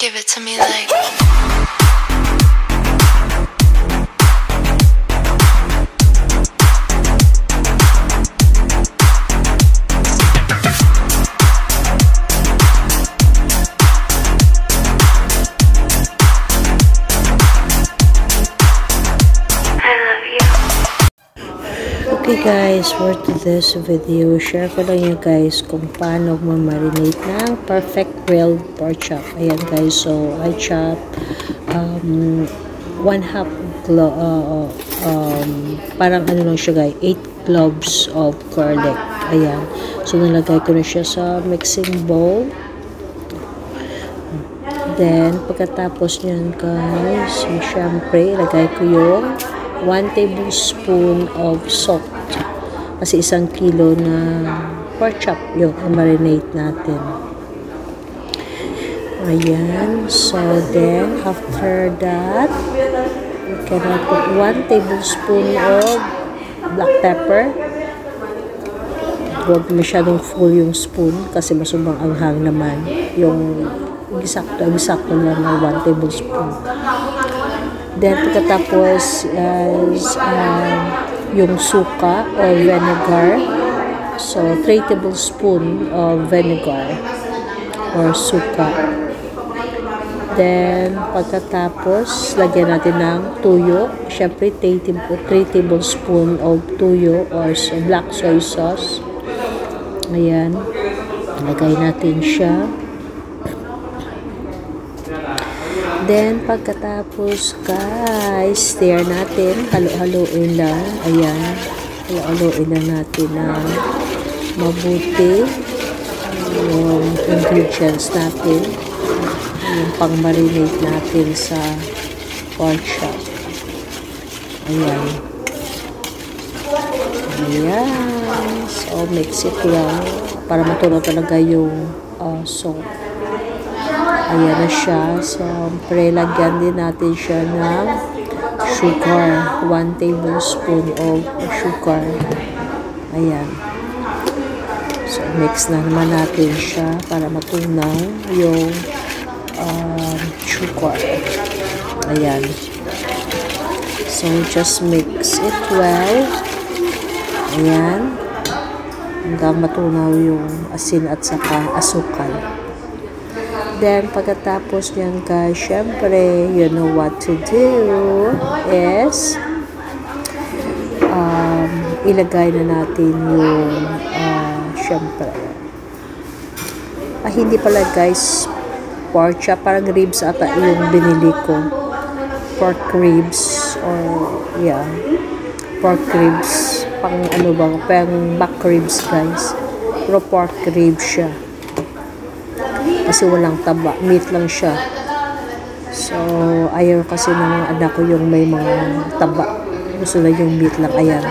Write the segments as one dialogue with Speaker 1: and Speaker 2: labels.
Speaker 1: Give it to me like.
Speaker 2: Okay guys, for today's video, share ko lang yun guys kung paano ma-marinate ng perfect grilled pork chop. Ayan guys, so I chop 1/2 parang ano lang siya guys, 8 cloves of garlic. Ayan, so nalagay ko na siya sa mixing bowl. Then pagkatapos nyan guys, so, syempre ilagay ko yung 1 tablespoon of salt. Kasi 1 kilo na pork chop yung marinate natin. Ayan. So, then, after that, we can put 1 tablespoon of black pepper. Huwag masyadong full yung spoon kasi masubang anghang naman. Yung gisakto lang na 1 tablespoon. Then, pagkatapos yung suka or vinegar. So, 3 tablespoon of vinegar or suka. Then, pagkatapos, lagyan natin ng tuyo. Siyempre, 3 tablespoon of tuyo or black soy sauce. Ayan. Lagay natin siya. Then, pagkatapos, guys, stir natin. Halo-haloin lang. Ayan. Halo-haloin lang natin na mabuti yung ingredients natin. Yung pang-marinate natin sa pork chop. Ayan. Ayan. So, mix it lang para matunaw talaga yung salt. Ayan na siya. So, lagyan din natin siya ng sugar. 1 tablespoon of sugar. Ayan. So, mix na naman natin siya para matunaw yung sugar. Ayan. So, just mix it well. Ayan. Hanggang matunaw yung asin at saka asukal. Then, pagkatapos niyan guys, syempre, you know what to do is ilagay na natin yung syempre hindi pala guys pork chop, parang ribs ata yung binili ko, pork ribs or yeah, pork ribs pang ano ba, pang back ribs guys, pero pork ribs siya kasi walang taba, meat lang siya. So, ayaw kasi ng mga anak ko yung may mga taba. Gusto na yung meat lang. Ayan.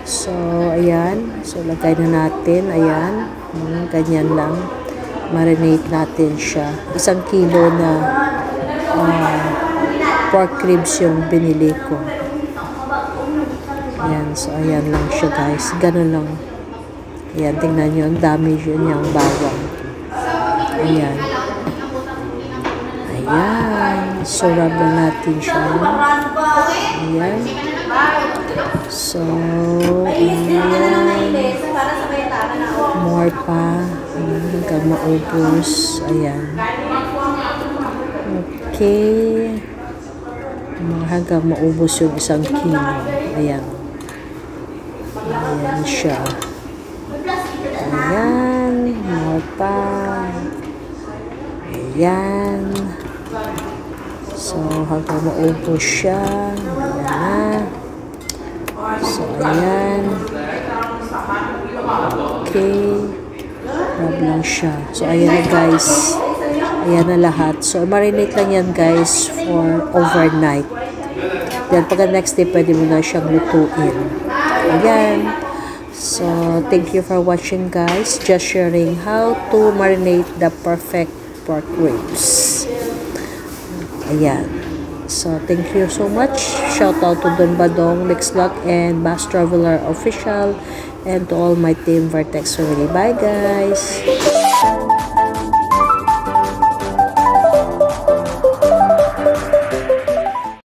Speaker 2: So, ayan. So, lagay na natin. Ayan. Ganyan lang. Marinate natin siya. 1 kilo na pork ribs yung binili ko. Ayan. So, ayan lang siya guys. Ganun lang. Ayan. Tingnan nyo. Ang dami yun yung bawang. Ayan. Ayan. So, rub na natin siya. Ayan. So, ayan. More pa. Hanggang maubos. Ayan. Okay. Hanggang maubos yung 1 kilo. Ayan. Ayan siya. Ayan. More pa. Ayan. So, hanggang maubos siya. Ayan na. So, ayan. Okay. Rub lang siya. So, ayan na guys. Ayan na lahat. So, marinate lang yan guys for overnight. Then, pagka next day, pwede mo na siyang lutuin. Ayan. So, thank you for watching guys. Just sharing how to marinate the perfect pork ribs. Ayan. So, thank you so much. Shout out to Don Badong, Mixlock, and Bass Traveler Official, and to all my team Vertex Family. Bye, guys!